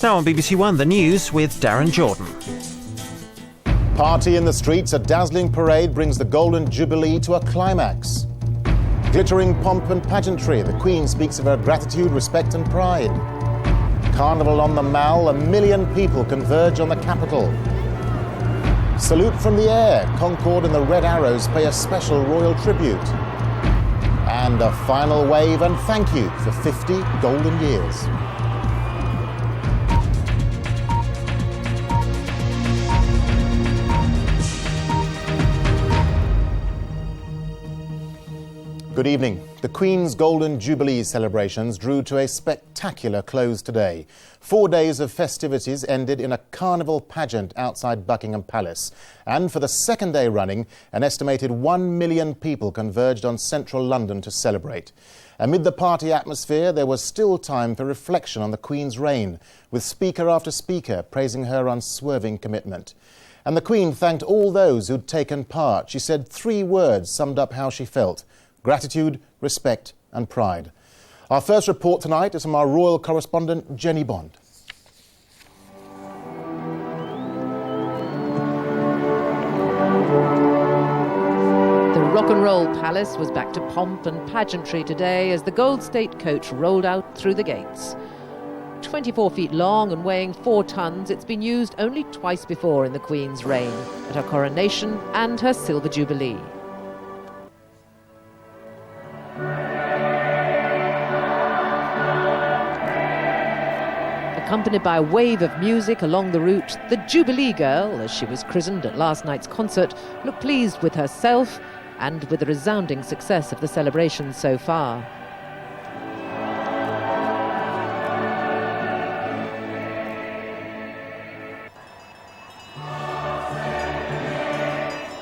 Now on BBC One, the news with Darren Jordan. Party in the streets, a dazzling parade brings the Golden Jubilee to a climax. Glittering pomp and pageantry, the Queen speaks of her gratitude, respect and pride. Carnival on the Mall, 1 million people converge on the capital. Salute from the air, Concorde and the Red Arrows pay a special royal tribute. And a final wave and thank you for 50 golden years. Good evening. The Queen's Golden Jubilee celebrations drew to a spectacular close today. 4 days of festivities ended in a carnival pageant outside Buckingham Palace. And for the second day running, an estimated 1 million people converged on central London to celebrate. Amid the party atmosphere, there was still time for reflection on the Queen's reign, with speaker after speaker praising her unswerving commitment. And the Queen thanked all those who'd taken part. She said 3 words summed up how she felt: gratitude, respect and pride. Our first report tonight is from our royal correspondent, Jenny Bond. The Rock and Roll Palace was back to pomp and pageantry today as the Gold State coach rolled out through the gates. 24 feet long and weighing 4 tons, it's been used only twice before in the Queen's reign, at her coronation and her Silver Jubilee. Accompanied by a wave of music along the route, the Jubilee Girl, as she was christened at last night's concert, looked pleased with herself and with the resounding success of the celebrations so far.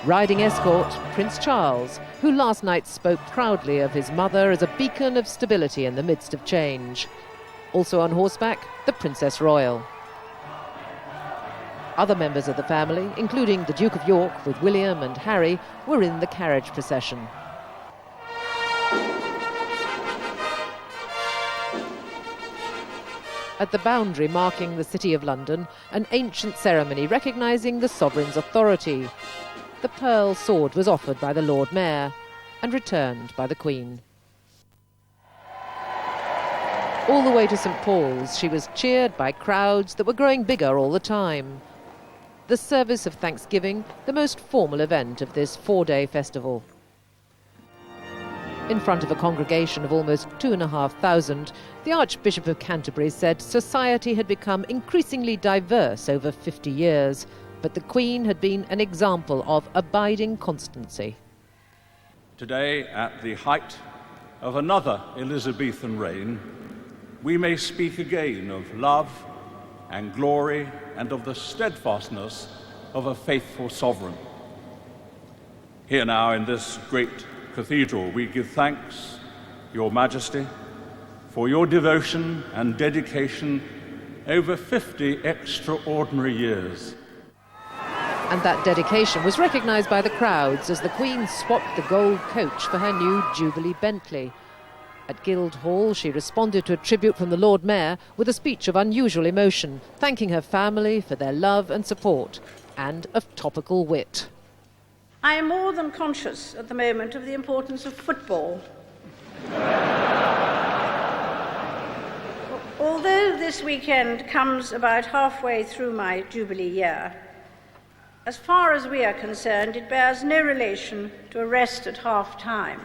Riding escort, Prince Charles, who last night spoke proudly of his mother as a beacon of stability in the midst of change. Also on horseback, the Princess Royal. Other members of the family, including the Duke of York with William and Harry, were in the carriage procession. At the boundary marking the City of London, an ancient ceremony recognising the sovereign's authority. The pearl sword was offered by the Lord Mayor and returned by the Queen. All the way to St Paul's, she was cheered by crowds that were growing bigger all the time. The service of Thanksgiving, the most formal event of this 4-day festival. In front of a congregation of almost 2,500, the Archbishop of Canterbury said society had become increasingly diverse over 50 years, but the Queen had been an example of abiding constancy. Today, at the height of another Elizabethan reign, we may speak again of love and glory and of the steadfastness of a faithful sovereign. Here now in this great cathedral, we give thanks, Your Majesty, for your devotion and dedication over 50 extraordinary years. And that dedication was recognised by the crowds as the Queen swapped the gold coach for her new Jubilee Bentley. At Guildhall, she responded to a tribute from the Lord Mayor with a speech of unusual emotion, thanking her family for their love and support, and of topical wit. I am more than conscious at the moment of the importance of football. Although this weekend comes about halfway through my Jubilee year, as far as we are concerned, it bears no relation to a rest at half-time.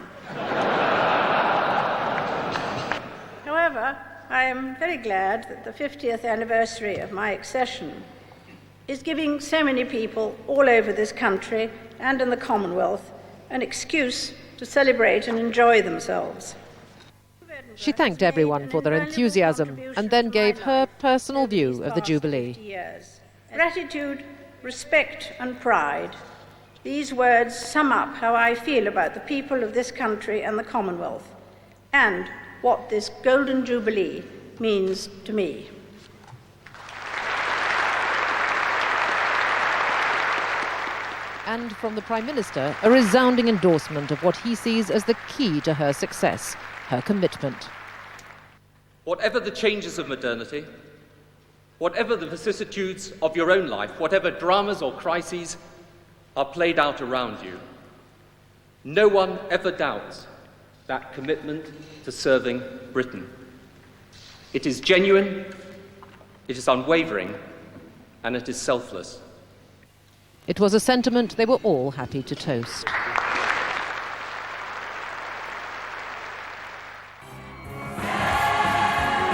However, I am very glad that the 50th anniversary of my accession is giving so many people all over this country and in the Commonwealth an excuse to celebrate and enjoy themselves. She thanked everyone for their enthusiasm and then gave her personal view of the Jubilee. Gratitude, respect and pride. These words sum up how I feel about the people of this country and the Commonwealth, and what this Golden Jubilee means to me. And from the Prime Minister, a resounding endorsement of what he sees as the key to her success, her commitment. Whatever the changes of modernity, whatever the vicissitudes of your own life, whatever dramas or crises are played out around you, no one ever doubts that commitment to serving Britain. It is genuine, it is unwavering, and it is selfless. It was a sentiment they were all happy to toast.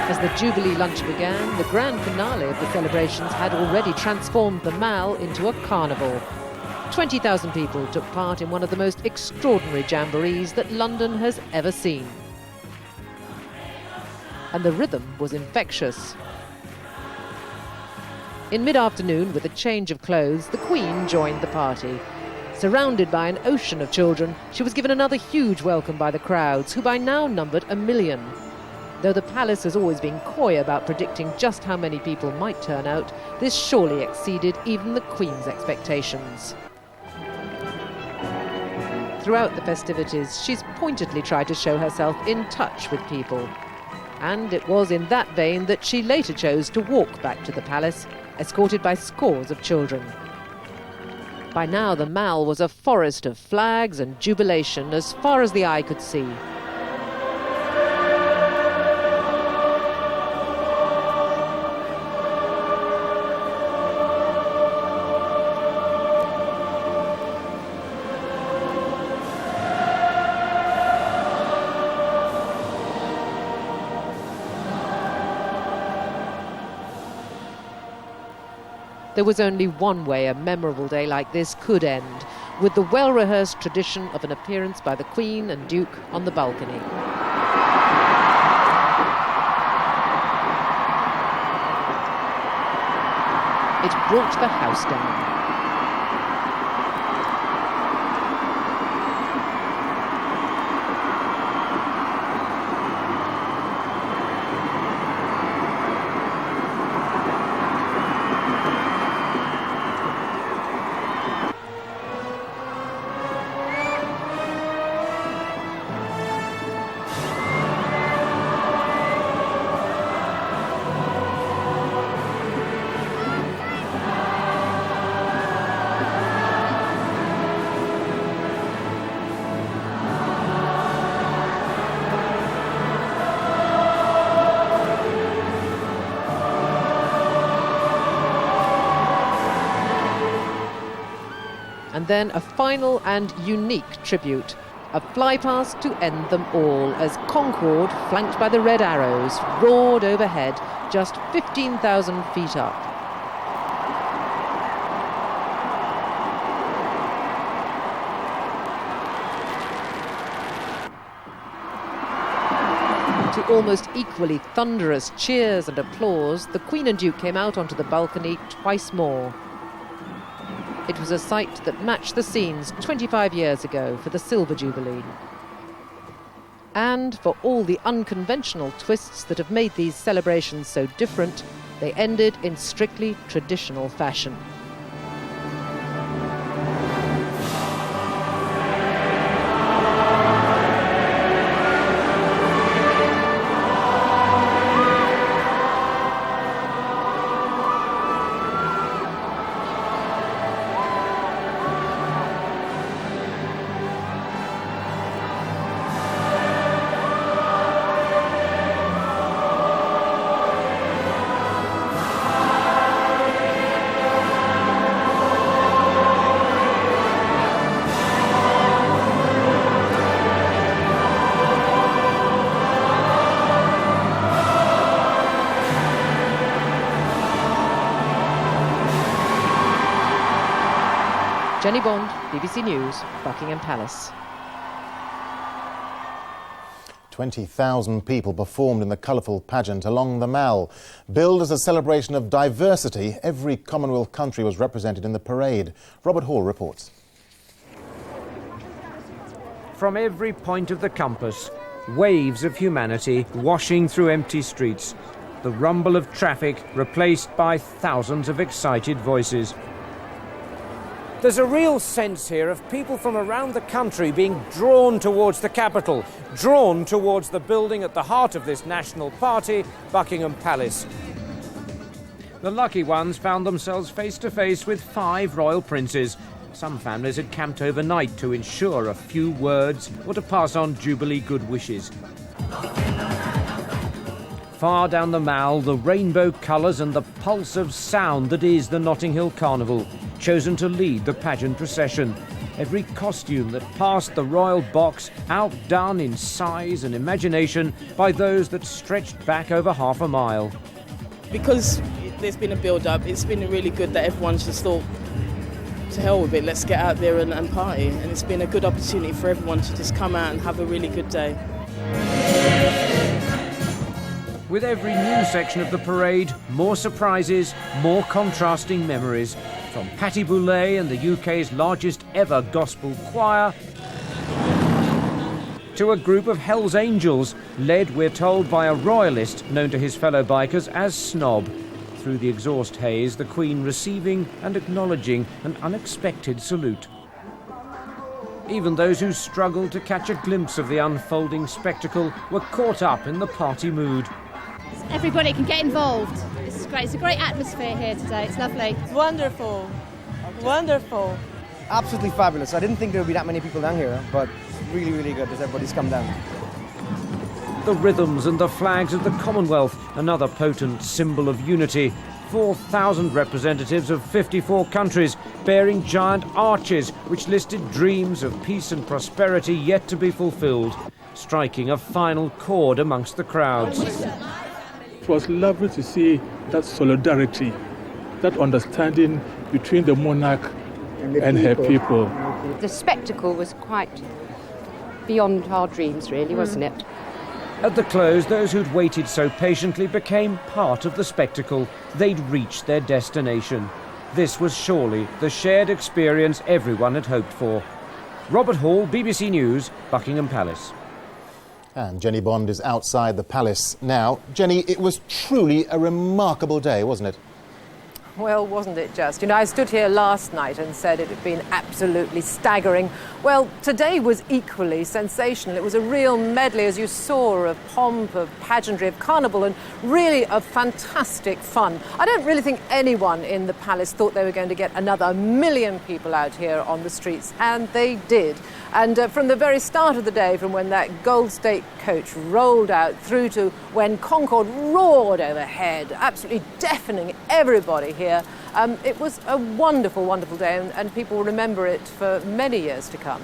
As the Jubilee lunch began, the grand finale of the celebrations had already transformed the Mall into a carnival. 20,000 people took part in one of the most extraordinary jamborees that London has ever seen. And the rhythm was infectious. In mid-afternoon, with a change of clothes, the Queen joined the party. Surrounded by an ocean of children, she was given another huge welcome by the crowds, who by now numbered 1 million. Though the palace has always been coy about predicting just how many people might turn out, this surely exceeded even the Queen's expectations. Throughout the festivities, she's pointedly tried to show herself in touch with people. And it was in that vein that she later chose to walk back to the palace, escorted by scores of children. By now, the Mall was a forest of flags and jubilation as far as the eye could see. There was only one way a memorable day like this could end, with the well-rehearsed tradition of an appearance by the Queen and Duke on the balcony. It brought the house down. And then a final and unique tribute, a flypast to end them all, as Concorde, flanked by the Red Arrows, roared overhead just 15,000 feet up. To almost equally thunderous cheers and applause, the Queen and Duke came out onto the balcony twice more. It was a sight that matched the scenes 25 years ago for the Silver Jubilee. And for all the unconventional twists that have made these celebrations so different, they ended in strictly traditional fashion. Jenny Bond, BBC News, Buckingham Palace. 20,000 people performed in the colourful pageant along the Mall. Billed as a celebration of diversity, every Commonwealth country was represented in the parade. Robert Hall reports. From every point of the compass, waves of humanity washing through empty streets, the rumble of traffic replaced by thousands of excited voices. There's a real sense here of people from around the country being drawn towards the capital, drawn towards the building at the heart of this national party, Buckingham Palace. The lucky ones found themselves face to face with 5 royal princes. Some families had camped overnight to ensure a few words or to pass on Jubilee good wishes. Far down the Mall, the rainbow colours and the pulse of sound that is the Notting Hill Carnival, chosen to lead the pageant procession. Every costume that passed the royal box outdone in size and imagination by those that stretched back over half a mile. Because there's been a build-up, it's been really good that everyone's just thought, to hell with it, let's get out there and party. And it's been a good opportunity for everyone to just come out and have a really good day. With every new section of the parade, more surprises, more contrasting memories. From Patti Boulay and the UK's largest ever gospel choir to a group of Hell's Angels, led, we're told, by a royalist known to his fellow bikers as Snob. Through the exhaust haze, the Queen receiving and acknowledging an unexpected salute. Even those who struggled to catch a glimpse of the unfolding spectacle were caught up in the party mood. Everybody can get involved. This is great. It's a great atmosphere here today. It's lovely. It's wonderful. Wonderful. Absolutely fabulous. I didn't think there would be that many people down here, but really, really good as everybody's come down. The rhythms and the flags of the Commonwealth, another potent symbol of unity. 4,000 representatives of 54 countries bearing giant arches which listed dreams of peace and prosperity yet to be fulfilled, striking a final chord amongst the crowds. It was lovely to see that solidarity, that understanding between the monarch and her people. The spectacle was quite beyond our dreams, really, wasn't it? At the close, those who'd waited so patiently became part of the spectacle. They'd reached their destination. This was surely the shared experience everyone had hoped for. Robert Hall, BBC News, Buckingham Palace. And Jenny Bond is outside the palace now. Jenny, it was truly a remarkable day, wasn't it? Well, wasn't it just? You know, I stood here last night and said it had been absolutely staggering. Well, today was equally sensational. It was a real medley, as you saw, of pomp, of pageantry, of carnival, and really of fantastic fun. I don't really think anyone in the palace thought they were going to get another 1 million people out here on the streets, and they did. And from the very start of the day, from when that Gold State coach rolled out through to when Concorde roared overhead, absolutely deafening everybody here, it was a wonderful, wonderful day, and people will remember it for many years to come.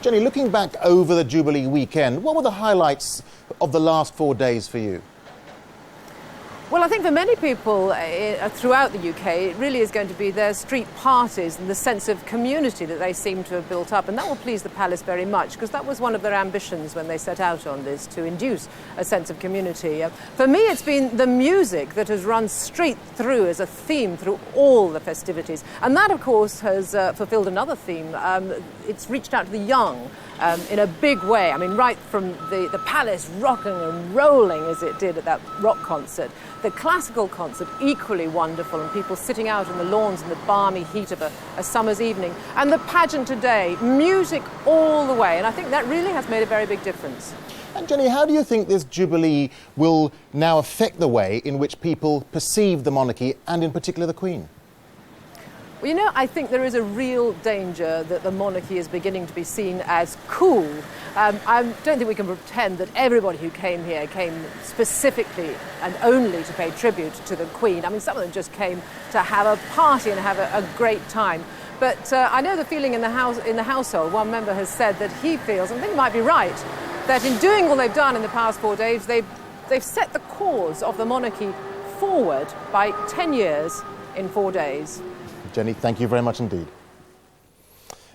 Jenny, looking back over the Jubilee weekend, what were the highlights of the last 4 days for you? Well, I think for many people throughout the UK, it really is going to be their street parties and the sense of community that they seem to have built up. And that will please the palace very much, because that was one of their ambitions when they set out on this, to induce a sense of community. For me, it's been the music that has run straight through as a theme through all the festivities. And that, of course, has fulfilled another theme. It's reached out to the young in a big way. I mean, right from the palace rocking and rolling as it did at that rock concert. The classical concert, equally wonderful, and people sitting out on the lawns in the balmy heat of a summer's evening. And the pageant today, music all the way, and I think that really has made a very big difference. And Jenny, how do you think this Jubilee will now affect the way in which people perceive the monarchy, and in particular the Queen? Well, you know, I think there is a real danger that the monarchy is beginning to be seen as cool. I don't think we can pretend that everybody who came here came specifically and only to pay tribute to the Queen. I mean, some of them just came to have a party and have a great time. But I know the feeling in the household. One member has said that he feels, and I think he might be right, that in doing all they've done in the past 4 days, they've set the cause of the monarchy forward by 10 years in 4 days. Jenny, thank you very much indeed.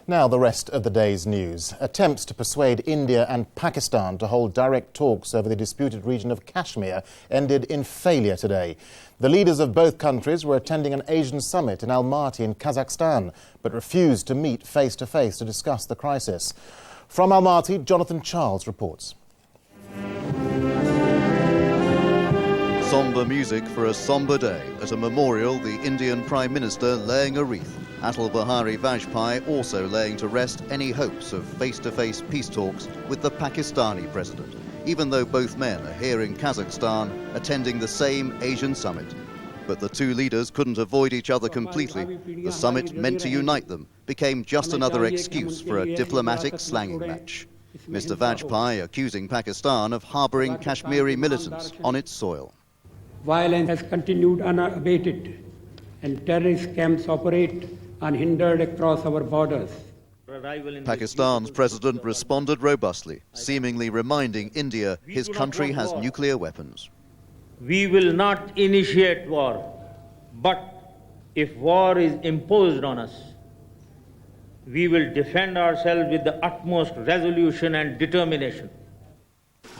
Now, the rest of the day's news. Attempts to persuade India and Pakistan to hold direct talks over the disputed region of Kashmir ended in failure today. The leaders of both countries were attending an Asian summit in Almaty in Kazakhstan, but refused to meet face-to-face to discuss the crisis. From Almaty, Jonathan Charles reports. Sombre music for a sombre day. At a memorial, the Indian Prime Minister laying a wreath. Atal Bihari Vajpayee also laying to rest any hopes of face-to-face peace talks with the Pakistani president, even though both men are here in Kazakhstan attending the same Asian summit. But the two leaders couldn't avoid each other completely. The summit, meant to unite them, became just another excuse for a diplomatic slanging match. Mr. Vajpayee accusing Pakistan of harbouring Kashmiri militants on its soil. Violence has continued unabated, and terrorist camps operate unhindered across our borders. Pakistan's president responded robustly, seemingly reminding India his country has nuclear weapons. We will not initiate war, but if war is imposed on us, we will defend ourselves with the utmost resolution and determination.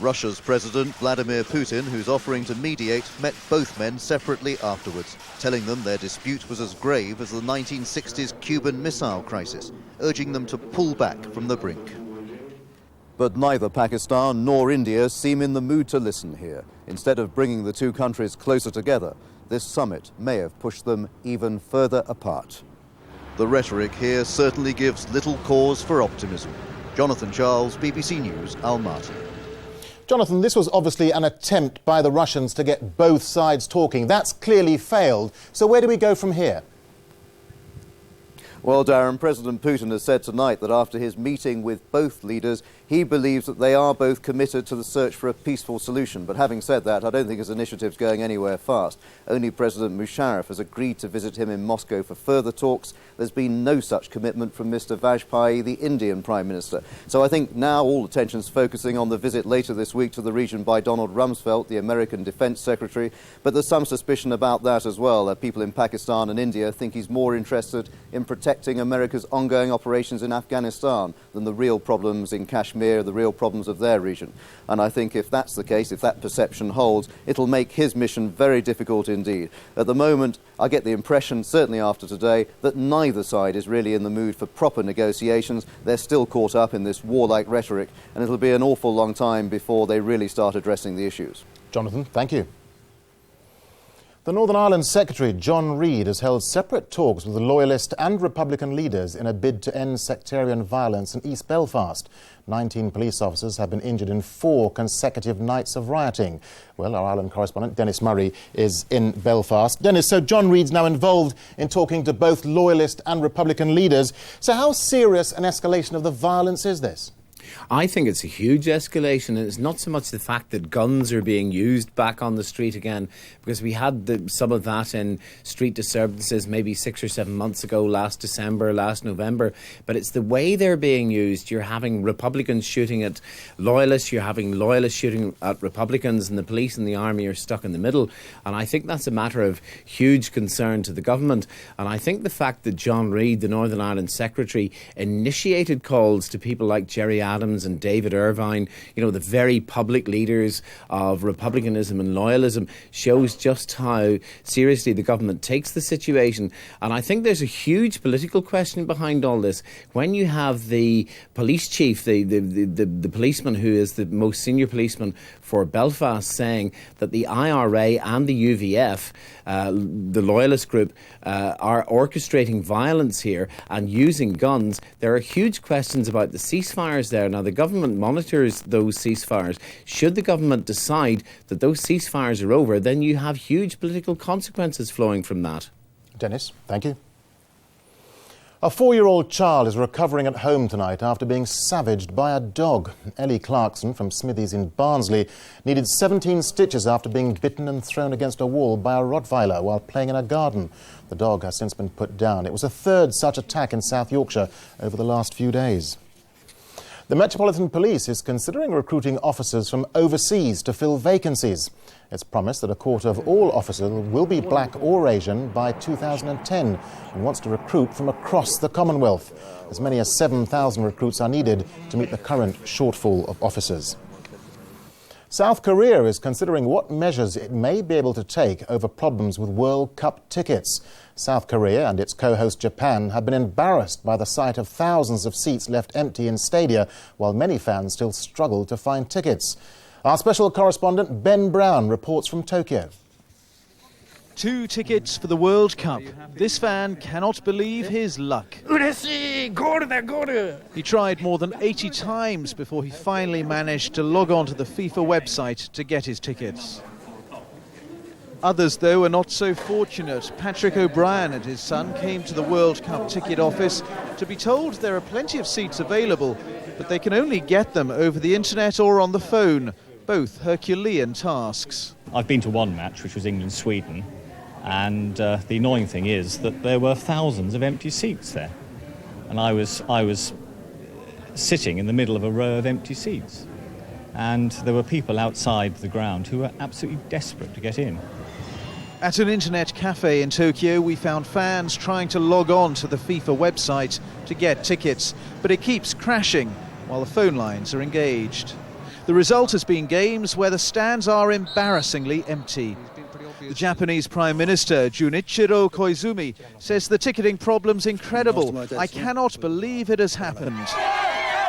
Russia's President Vladimir Putin, who's offering to mediate, met both men separately afterwards, telling them their dispute was as grave as the 1960s Cuban Missile Crisis, urging them to pull back from the brink. But neither Pakistan nor India seem in the mood to listen here. Instead of bringing the two countries closer together, this summit may have pushed them even further apart. The rhetoric here certainly gives little cause for optimism. Jonathan Charles, BBC News, Almaty. Jonathan, this was obviously an attempt by the Russians to get both sides talking. That's clearly failed. So where do we go from here? Well, Darren, President Putin has said tonight that after his meeting with both leaders, he believes that they are both committed to the search for a peaceful solution. But having said that, I don't think his initiative's going anywhere fast. Only President Musharraf has agreed to visit him in Moscow for further talks. There's been no such commitment from Mr. Vajpayee, the Indian Prime Minister. So I think now all attention's focusing on the visit later this week to the region by Donald Rumsfeld, the American Defense Secretary. But there's some suspicion about that as well. People in Pakistan and India think he's more interested in protecting America's ongoing operations in Afghanistan than the real problems in Kashmir, the real problems of their region. And I think if that's the case, if that perception holds, it'll make his mission very difficult indeed. At the moment, I get the impression, certainly after today, that neither side is really in the mood for proper negotiations. They're still caught up in this warlike rhetoric, and it'll be an awful long time before they really start addressing the issues. Jonathan, thank you. The Northern Ireland Secretary, John Reid, has held separate talks with the Loyalist and Republican leaders in a bid to end sectarian violence in East Belfast. 19 police officers have been injured in 4 consecutive nights of rioting. Well, our Ireland correspondent, Dennis Murray, is in Belfast. Dennis, so John Reid's now involved in talking to both Loyalist and Republican leaders. So how serious an escalation of the violence is this? I think it's a huge escalation, and it's not so much the fact that guns are being used back on the street again, because we had some of that in street disturbances maybe 6 or 7 months ago, last December, last November, but it's the way they're being used. You're having Republicans shooting at Loyalists, you're having Loyalists shooting at Republicans, and the police and the army are stuck in the middle, and I think that's a matter of huge concern to the government. And I think the fact that John Reid, the Northern Ireland Secretary, initiated calls to people like Jerry Adams and David Irvine, you know, the very public leaders of republicanism and loyalism, shows just how seriously the government takes the situation. And I think there's a huge political question behind all this. When you have the police chief, the policeman who is the most senior policeman for Belfast, saying that the IRA and the UVF, the loyalist group, are orchestrating violence here and using guns, there are huge questions about the ceasefires there. Now, the government monitors those ceasefires. Should the government decide that those ceasefires are over, then you have huge political consequences flowing from that. Dennis, thank you. A 4-year-old child is recovering at home tonight after being savaged by a dog. Ellie Clarkson from Smithies in Barnsley needed 17 stitches after being bitten and thrown against a wall by a Rottweiler while playing in a garden. The dog has since been put down. It was the 3rd such attack in South Yorkshire over the last few days. The Metropolitan Police is considering recruiting officers from overseas to fill vacancies. It's promised that a quarter of all officers will be black or Asian by 2010 and wants to recruit from across the Commonwealth. As many as 7,000 recruits are needed to meet the current shortfall of officers. South Korea is considering what measures it may be able to take over problems with World Cup tickets. South Korea and its co-host Japan have been embarrassed by the sight of thousands of seats left empty in stadia, while many fans still struggle to find tickets. Our special correspondent Ben Brown reports from Tokyo. 2 tickets for the World Cup. This fan cannot believe his luck. He tried more than 80 times before he finally managed to log on to the FIFA website to get his tickets. Others, though, are not so fortunate. Patrick O'Brien and his son came to the World Cup ticket office to be told there are plenty of seats available, but they can only get them over the internet or on the phone, both Herculean tasks. I've been to one match, which was England-Sweden, and the annoying thing is that there were thousands of empty seats there. And I was sitting in the middle of a row of empty seats. And there were people outside the ground who were absolutely desperate to get in. At an internet cafe in Tokyo, we found fans trying to log on to the FIFA website to get tickets, but it keeps crashing while the phone lines are engaged. The result has been games where the stands are embarrassingly empty. The Japanese Prime Minister, Junichiro Koizumi, says the ticketing problem's incredible. I cannot believe it has happened.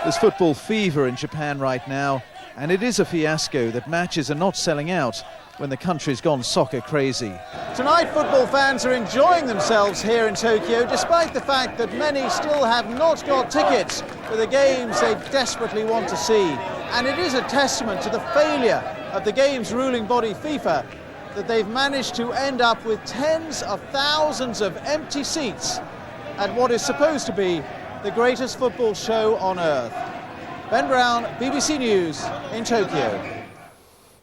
There's football fever in Japan right now, and it is a fiasco that matches are not selling out when the country's gone soccer crazy. Tonight, football fans are enjoying themselves here in Tokyo, despite the fact that many still have not got tickets for the games they desperately want to see. And it is a testament to the failure of the game's ruling body, FIFA, that they've managed to end up with tens of thousands of empty seats at what is supposed to be the greatest football show on earth. Ben Brown, BBC News in Tokyo.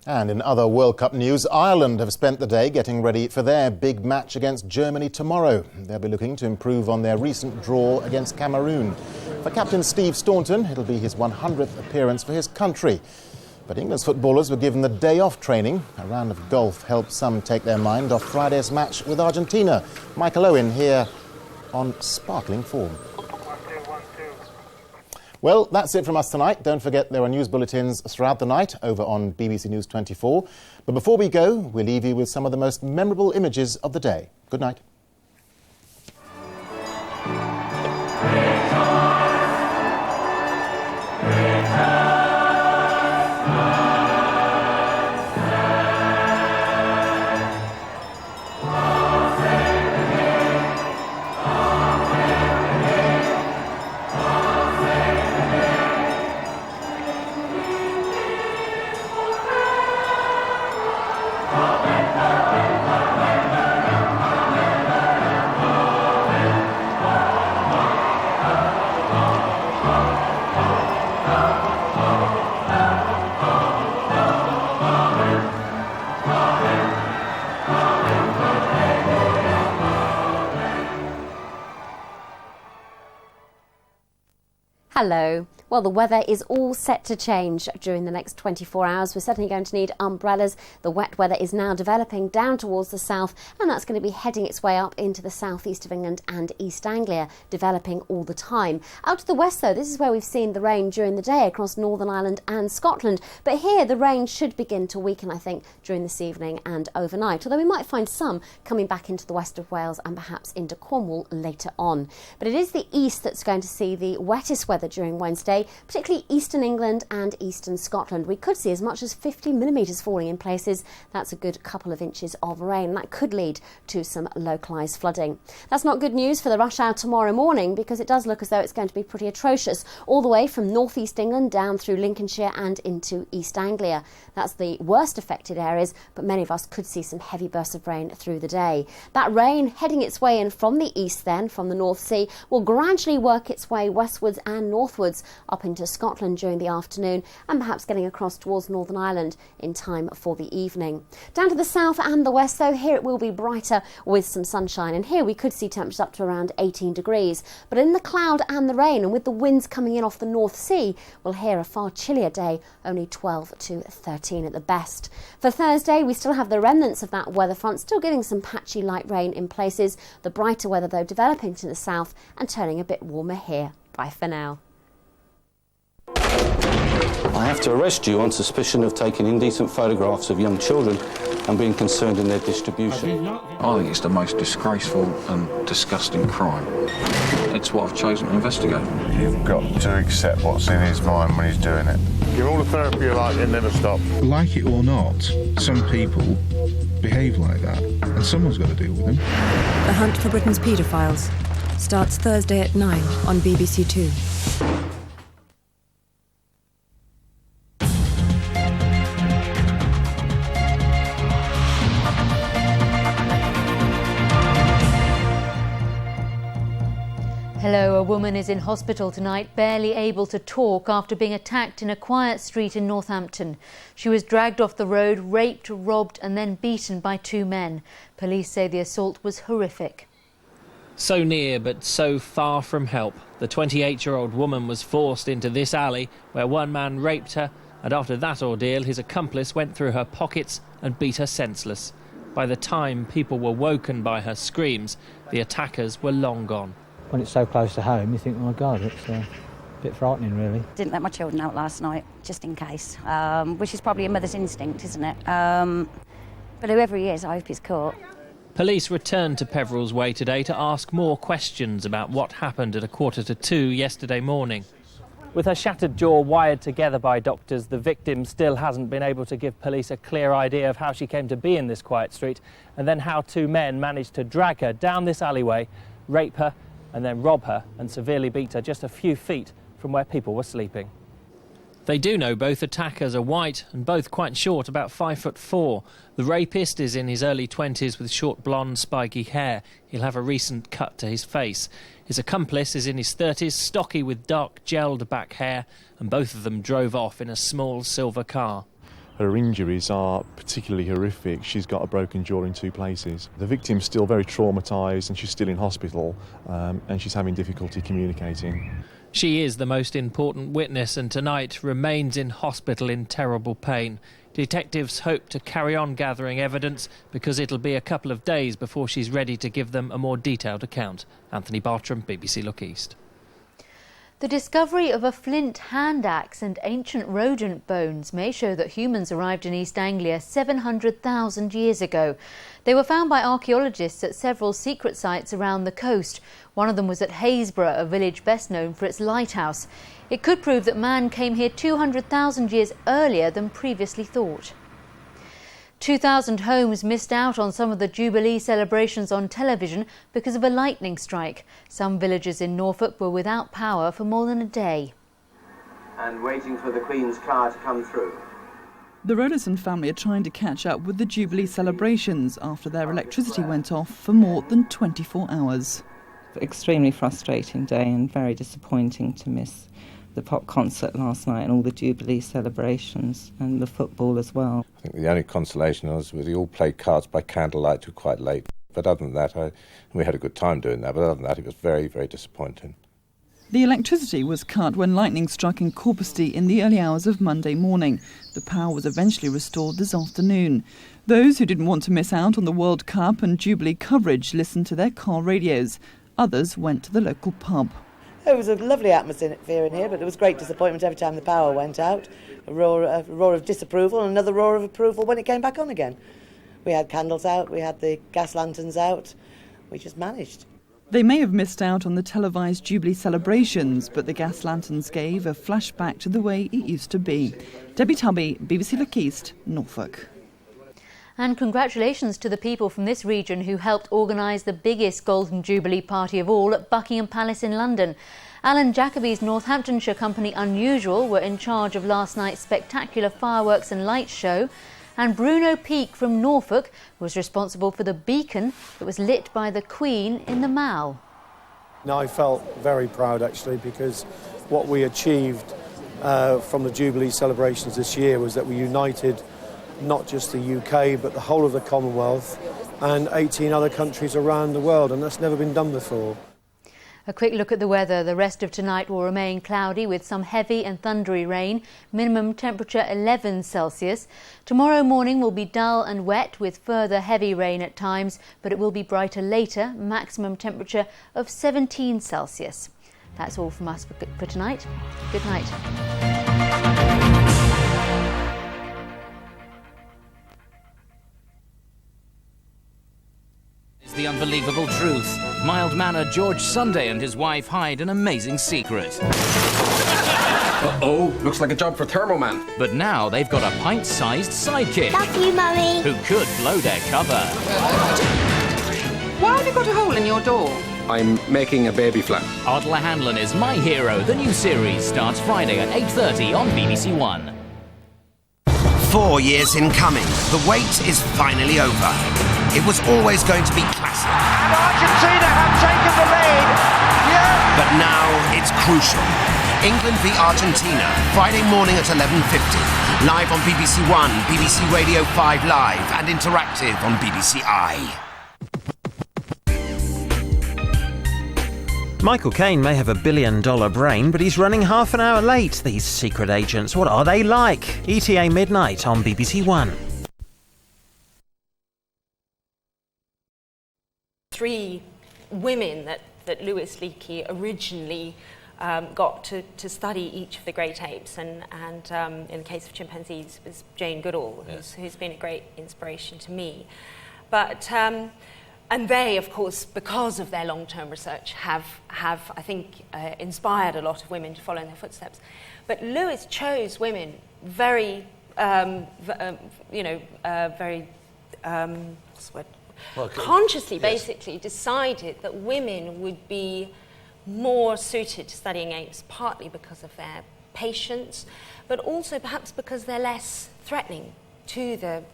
And in other World Cup news, Ireland have spent the day getting ready for their big match against Germany tomorrow. They'll be looking to improve on their recent draw against Cameroon. For Captain Steve Staunton, it'll be his 100th appearance for his country. But England's footballers were given the day off training. A round of golf helped some take their mind off Friday's match with Argentina. Michael Owen here on sparkling form. Well, that's it from us tonight. Don't forget there are news bulletins throughout the night over on BBC News 24. But before we go, we'll leave you with some of the most memorable images of the day. Good night. Hello. Well, the weather is all set to change during the next 24 hours. We're certainly going to need umbrellas. The wet weather is now developing down towards the south, and that's going to be heading its way up into the southeast of England and East Anglia, developing all the time. Out to the west, though, this is where we've seen the rain during the day across Northern Ireland and Scotland. But here, the rain should begin to weaken, I think, during this evening and overnight, although we might find some coming back into the west of Wales and perhaps into Cornwall later on. But it is the east that's going to see the wettest weather during Wednesday, particularly eastern England and eastern Scotland. We could see as much as 50 millimetres falling in places. That's a good couple of inches of rain. That could lead to some localised flooding. That's not good news for the rush hour tomorrow morning, because it does look as though it's going to be pretty atrocious all the way from northeast England down through Lincolnshire and into East Anglia. That's the worst affected areas, but many of us could see some heavy bursts of rain through the day. That rain heading its way in from the east then, from the North Sea, will gradually work its way westwards and northwards up into Scotland during the afternoon, and perhaps getting across towards Northern Ireland in time for the evening. Down to the south and the west, though, here it will be brighter with some sunshine, and here we could see temperatures up to around 18 degrees. But in the cloud and the rain, and with the winds coming in off the North Sea, we'll hear a far chillier day, only 12 to 13 at the best. For Thursday, we still have the remnants of that weather front, still getting some patchy light rain in places. The brighter weather, though, developing to the south and turning a bit warmer here. Bye for now. I have to arrest you on suspicion of taking indecent photographs of young children and being concerned in their distribution. I think it's the most disgraceful and disgusting crime. It's what I've chosen to investigate. You've got to accept what's in his mind when he's doing it. Give all the therapy you like, it never stop. Like it or not, some people behave like that, and someone's got to deal with them. The Hunt for Britain's Paedophiles starts Thursday at 9 on BBC Two. Hello, a woman is in hospital tonight, barely able to talk after being attacked in a quiet street in Northampton. She was dragged off the road, raped, robbed and then beaten by two men. Police say the assault was horrific. So near but so far from help. The 28-year-old woman was forced into this alley where one man raped her, and after that ordeal his accomplice went through her pockets and beat her senseless. By the time people were woken by her screams, the attackers were long gone. When it's so close to home, you think, oh my God, it's a bit frightening, really. Didn't let my children out last night, just in case, which is probably a mother's instinct, isn't it? But whoever he is, I hope he's caught. Police returned to Peveril's Way today to ask more questions about what happened at 1:45 yesterday morning. With her shattered jaw wired together by doctors, the victim still hasn't been able to give police a clear idea of how she came to be in this quiet street, and then how two men managed to drag her down this alleyway, rape her, and then rob her and severely beat her just a few feet from where people were sleeping. They do know both attackers are white and both quite short, about 5'4". The rapist is in his early 20s with short blonde spiky hair. He'll have a recent cut to his face. His accomplice is in his 30s, stocky with dark gelled back hair, and both of them drove off in a small silver car. Her injuries are particularly horrific. She's got a broken jaw in two places. The victim's still very traumatised and she's still in hospital, and she's having difficulty communicating. She is the most important witness and tonight remains in hospital in terrible pain. Detectives hope to carry on gathering evidence because it'll be a couple of days before she's ready to give them a more detailed account. Anthony Bartram, BBC Look East. The discovery of a flint hand axe and ancient rodent bones may show that humans arrived in East Anglia 700,000 years ago. They were found by archaeologists at several secret sites around the coast. One of them was at Haysborough, a village best known for its lighthouse. It could prove that man came here 200,000 years earlier than previously thought. 2,000 homes missed out on some of the Jubilee celebrations on television because of a lightning strike. Some villagers in Norfolk were without power for more than a day. And waiting for the Queen's car to come through. The Rollison family are trying to catch up with the Jubilee celebrations after their electricity went off for more than 24 hours. Extremely frustrating day and very disappointing to miss the pop concert last night and all the Jubilee celebrations and the football as well. I think the only consolation was we all played cards by candlelight till quite late. But other than that, we had a good time doing that, but other than that, it was very, very disappointing. The electricity was cut when lightning struck in Corpusty in the early hours of Monday morning. The power was eventually restored this afternoon. Those who didn't want to miss out on the World Cup and Jubilee coverage listened to their car radios. Others went to the local pub. It was a lovely atmosphere in here, but there was great disappointment every time the power went out. A roar of disapproval and another roar of approval when it came back on again. We had candles out, we had the gas lanterns out. We just managed. They may have missed out on the televised Jubilee celebrations, but the gas lanterns gave a flashback to the way it used to be. Debbie Tubby, BBC Look East, Norfolk. And congratulations to the people from this region who helped organise the biggest Golden Jubilee party of all at Buckingham Palace in London. Alan Jacoby's Northamptonshire company Unusual were in charge of last night's spectacular fireworks and lights show. And Bruno Peake from Norfolk was responsible for the beacon that was lit by the Queen in the Mall. Now, I felt very proud actually because what we achieved from the Jubilee celebrations this year was that we united not just the UK but the whole of the Commonwealth and 18 other countries around the world, and that's never been done before. A quick look at the weather. The rest of tonight will remain cloudy with some heavy and thundery rain. Minimum temperature 11 Celsius. Tomorrow morning will be dull and wet with further heavy rain at times, but it will be brighter later. Maximum temperature of 17 Celsius. That's all from us for tonight. Good night. The unbelievable truth. Mild-mannered George Sunday and his wife hide an amazing secret. Uh-oh, looks like a job for Thermoman. But now they've got a pint-sized sidekick. Love you, Mummy. Who could blow their cover. Why have you got a hole in your door? I'm making a baby flap. Ardla Hanlon is My Hero. The new series starts Friday at 8:30 on BBC One. 4 years in coming. The wait is finally over. It was always going to be classic. And Argentina have taken the lead. Yeah. But but now it's crucial. England v Argentina, Friday morning at 11:50. Live on BBC One, BBC Radio 5 Live, and interactive on BBC I. Michael Caine may have a billion-dollar brain, but he's running half an hour late, these secret agents. What are they like? ETA Midnight on BBC One. 3 women that Louis Leakey originally got to study each of the great apes, and in the case of chimpanzees was Jane Goodall, who's been a great inspiration to me. But and they, of course, because of their long-term research, have I think inspired a lot of women to follow in their footsteps. But Louis chose women very, consciously, basically decided that women would be more suited to studying apes, partly because of their patience, but also perhaps because they're less threatening to the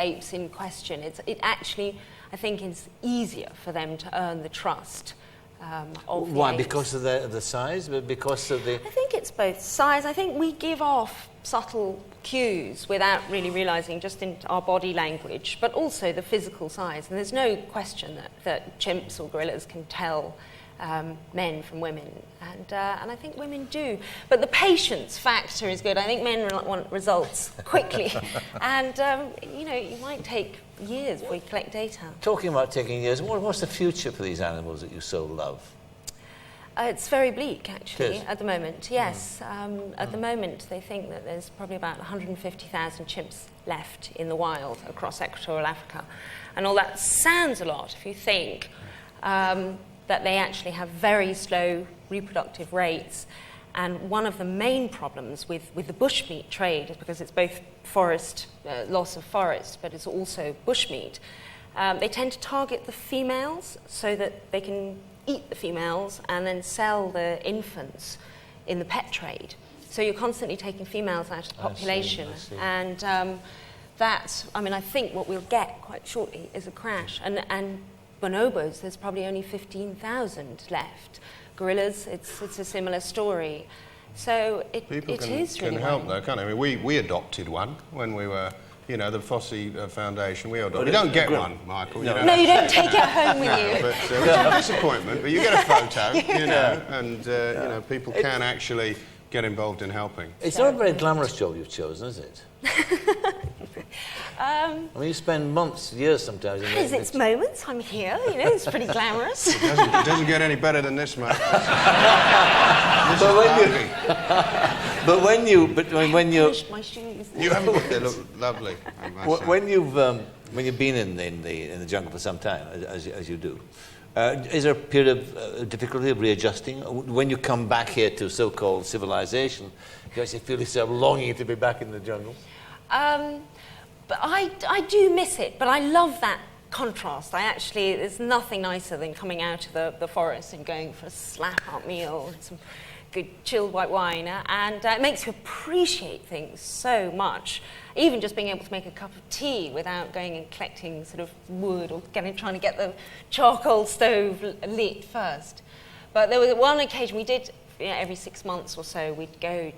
apes in question. It actually, I think, is easier for them to earn the trust of the Why? apes. Because of the size? But because of the... I think it's both size. I think we give off subtle cues without really realising, just in our body language, but also the physical size. And there's no question that chimps or gorillas can tell men from women, and I think women do. But the patience factor is good. I think men want results quickly, and you might take years before you collect data. Talking about taking years, what's the future for these animals that you so love? It's very bleak, actually, It is? at the moment, yes. At the moment, they think that there's probably about 150,000 chimps left in the wild across equatorial Africa. And all that sounds a lot if you think that they actually have very slow reproductive rates. And one of the main problems with the bushmeat trade is because it's both loss of forest, but it's also bushmeat. They tend to target the females so that they can eat the females and then sell the infants in the pet trade. So you're constantly taking females out of the population. I see. And I think what we'll get quite shortly is a crash. And bonobos, there's probably only 15,000 left. Gorillas, it's a similar story. So it is really can help though, can't they? I mean, we adopted one when we were, the Fosse Foundation. We don't get one, Michael. No, you don't take it home with you. But which is a disappointment. But you get a photo, and people can actually get involved in helping. It's not a very glamorous job you've chosen, is it? You spend months, years sometimes. It has its moments. I'm here, it's pretty glamorous. It doesn't get any better than this, mate. But when you my shoes. They look lovely. When you've been in the jungle for some time, as you do, is there a period of difficulty of readjusting? When you come back here to so-called civilization, you actually feel yourself longing to be back in the jungle? But I do miss it, but I love that contrast. There's nothing nicer than coming out of the forest and going for a slap-up meal and some good chilled white wine, and it makes you appreciate things so much. Even just being able to make a cup of tea without going and collecting sort of wood or trying to get the charcoal stove lit first. But there was one occasion we did. Every 6 months or so, we'd go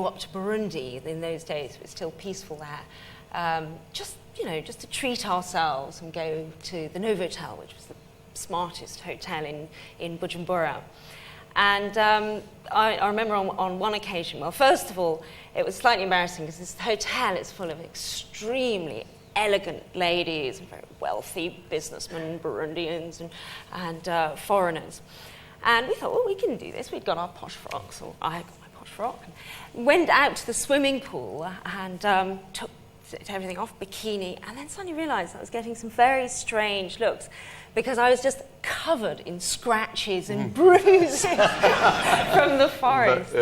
up to Burundi. In those days, it was still peaceful there. Just to treat ourselves and go to the Novotel, which was the smartest hotel in Bujumbura. And I remember on one occasion, well, first of all, it was slightly embarrassing because this hotel is full of extremely elegant ladies and very wealthy businessmen, Burundians and foreigners. And we thought, well, we can do this. We'd got our posh frocks, or I got my posh frock, and went out to the swimming pool and took everything off, bikini, and then suddenly realised I was getting some very strange looks because I was just covered in scratches and bruises from the forest.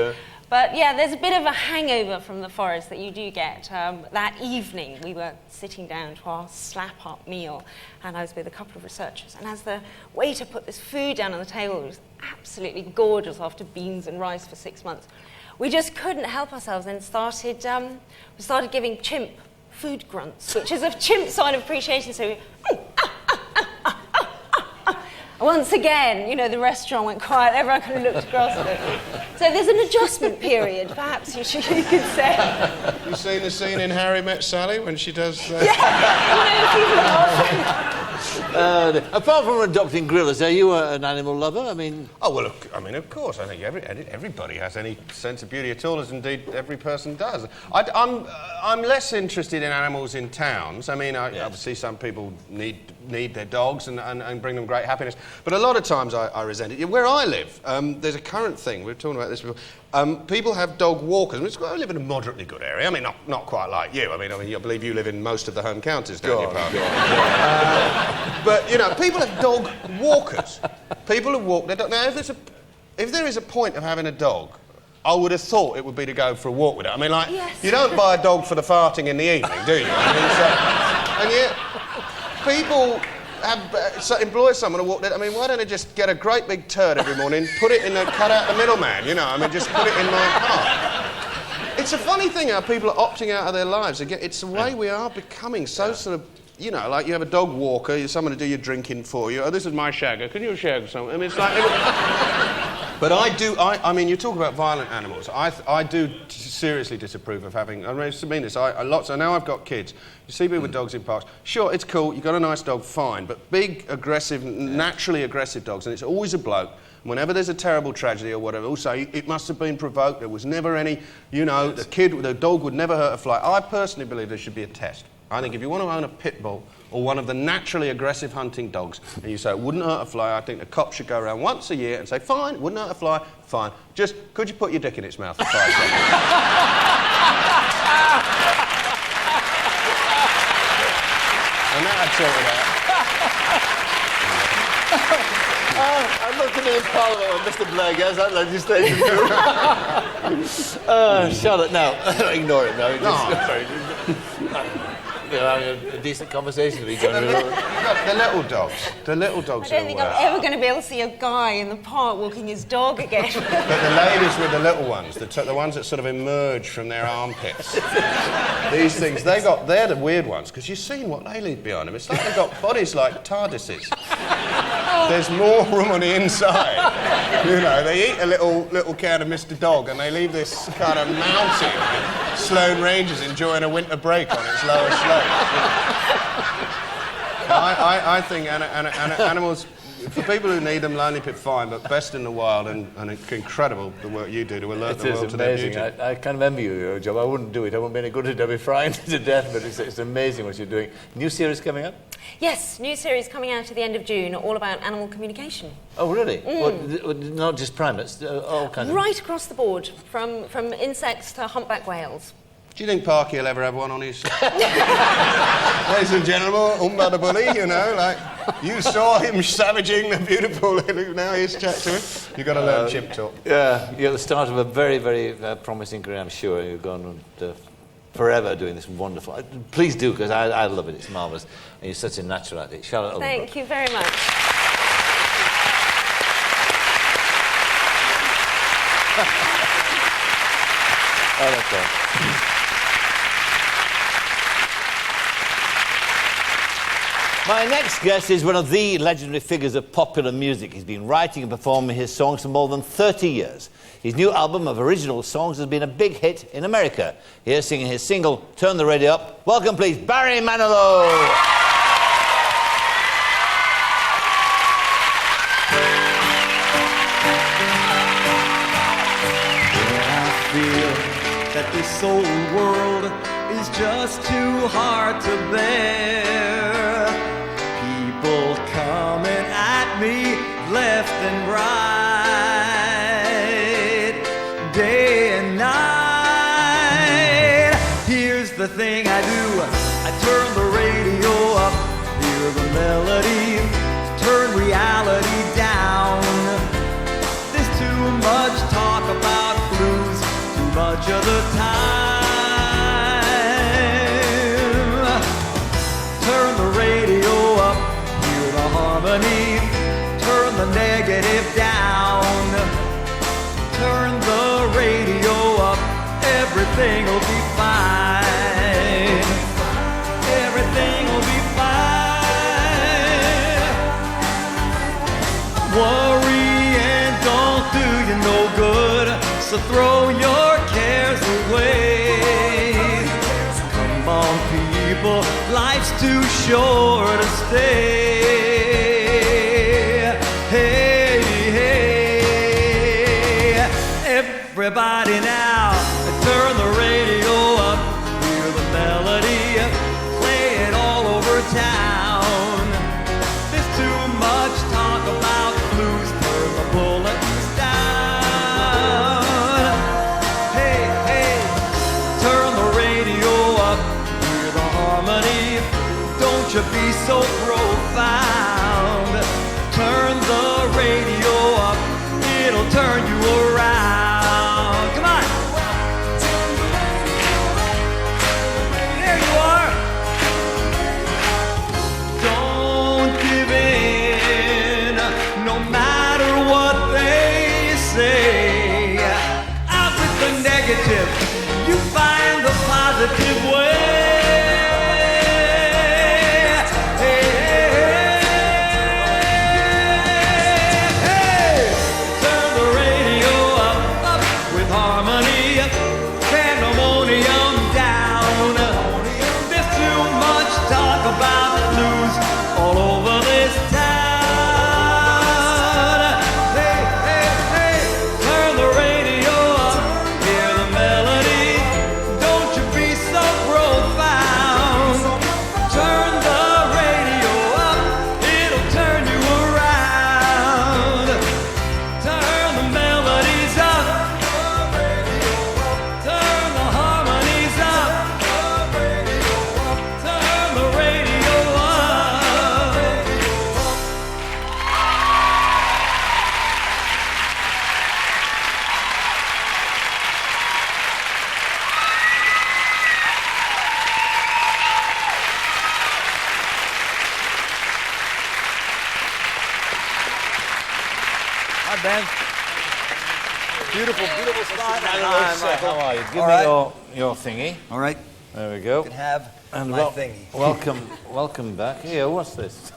But yeah, there's a bit of a hangover from the forest that you do get. That evening, we were sitting down to our slap-up meal, and I was with a couple of researchers. And as the waiter put this food down on the table, it was absolutely gorgeous after beans and rice for 6 months. We just couldn't help ourselves and we started giving chimp food grunts, which is a chimp sign of appreciation. So Once again, you know, the restaurant went quiet, everyone kind of looked across. So there's an adjustment period, perhaps you could say. You seen the scene in Harry Met Sally when she does... Apart from adopting gorillas, are you an animal lover? I mean... Oh, well, look, I mean, of course. I think everybody has any sense of beauty at all, as indeed every person does. I'm less interested in animals in towns. I mean, obviously some people need their dogs and bring them great happiness. But a lot of times I resent it. Where I live, there's a current thing, we were talking about this before, people have dog walkers. I live in a moderately good area. I mean, not quite like you. I mean, I believe you live in most of the home counties, don't you, Parker? But, you know, people have dog walkers. People who walk their dog. Now, if there is a point of having a dog, I would have thought it would be to go for a walk with it. I mean, like, you don't buy a dog for the farting in the evening, do you? I mean, and yet, people employ someone to walk there. I mean, why don't they just get a great big turd every morning, cut out the middleman, you know? I mean, just put it in my car. It's a funny thing how people are opting out of their lives. Again, it's the way we are becoming so sort of, you know, like you have a dog walker, you're someone to do your drinking for you. Oh, this is my shagger. Can you shag someone? I mean, it's like... But I mean, you talk about violent animals. I do seriously disapprove of having... I mean this, so now I've got kids. You see people with dogs in parks. Sure, it's cool, you've got a nice dog, fine. But big, aggressive, naturally aggressive dogs, and it's always a bloke. Whenever there's a terrible tragedy or whatever, also, it must have been provoked. There was never any, you know, the dog would never hurt a fly. I personally believe there should be a test. I think if you want to own a pit bull or one of the naturally aggressive hunting dogs, and you say it wouldn't hurt a fly, I think the cop should go around once a year and say, fine, it wouldn't hurt a fly, fine. Just, could you put your dick in its mouth for 5 seconds? And that'd sort it out. I'm not coming in Parliament when Mr. Blair gets that legislation through. Charlotte, now, ignore it now. We're having a decent conversation with each other. The little dogs. The little dogs. I don't think I'm ever going to be able to see a guy in the park walking his dog again. But the ladies with the little ones, the ones that sort of emerge from their armpits, these things, they're the weird ones, because you've seen what they leave behind them. It's like they've got bodies like TARDISes. There's more room on the inside. You know, they eat a little can of Mr. Dog, and they leave this kind of mountain with Sloane Rangers enjoying a winter break on its lower slope. I think animals, for people who need them, lonely pit, fine, but best in the wild, and incredible the work you do to alert the world to their beauty. I kind of envy you, your job. I wouldn't do it. I wouldn't be any good at it. I'd be frightened to death, but it's amazing what you're doing. New series coming up? Yes, new series coming out at the end of June, all about animal communication. Oh, really? Well, not just primates, all kinds of... Right across the board, from insects to humpback whales. Do you think Parky will ever have one on his... Ladies and gentlemen, Umba the bully, you know, like, you saw him savaging the beautiful, now here's chat to him. You've got to learn chimp talk. Yeah, you're at the start of a very, very promising career, I'm sure. You've gone on forever doing this wonderful... Please do, because I love it, it's marvellous. And you're such a natural at it. Charlotte, thank you very much. Oh, that's right. My next guest is one of the legendary figures of popular music. He's been writing and performing his songs for more than 30 years. His new album of original songs has been a big hit in America. Here singing his single, Turn the Radio Up. Welcome, please, Barry Manilow. That this old world is just too hard to bear. People coming at me left and right, day and night. Here's the thing I do, I turn the radio up, hear the melody, turn reality down. There's too much talk about blues, too much of the time. Turn the radio up, hear the harmony, turn the negative down. Turn the radio up, everything will be fine. Everything will be fine. so throw your cares away. Come on, people, life's too short to stay. Hey, hey, everybody now, turn the radio up, hear the melody, play it all over town. There's too much talk about blues, turn the bullets down. Hey, hey, turn the radio up, hear the harmony, don't you be so profound. Turn the radio up, it'll turn you around. Come on. There you are. Don't give in, no matter what they say. Out with the negative, you find the positive way. Ben. Beautiful, beautiful spot. Hi, Michael. How are you? Give me your thingy. All right. There we go. You can have and my thingy. Welcome back. Here, what's this?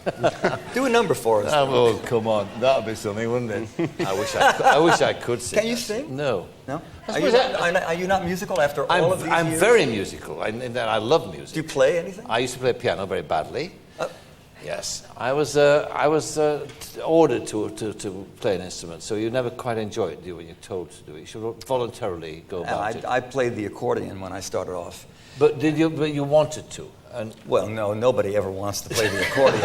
Do a number for us. Oh, come on. That would be something, wouldn't it? I wish I could sing. Can you sing? No. No? Are you not musical after all of these years? I'm very musical. I love music. Do you play anything? I used to play piano very badly. Yes, I was ordered to play an instrument, so you never quite enjoy it, do you, when you're told to do it? You should voluntarily go about it. I played the accordion when I started off. But did you? But you wanted to? And well, no, nobody ever wants to play the accordion.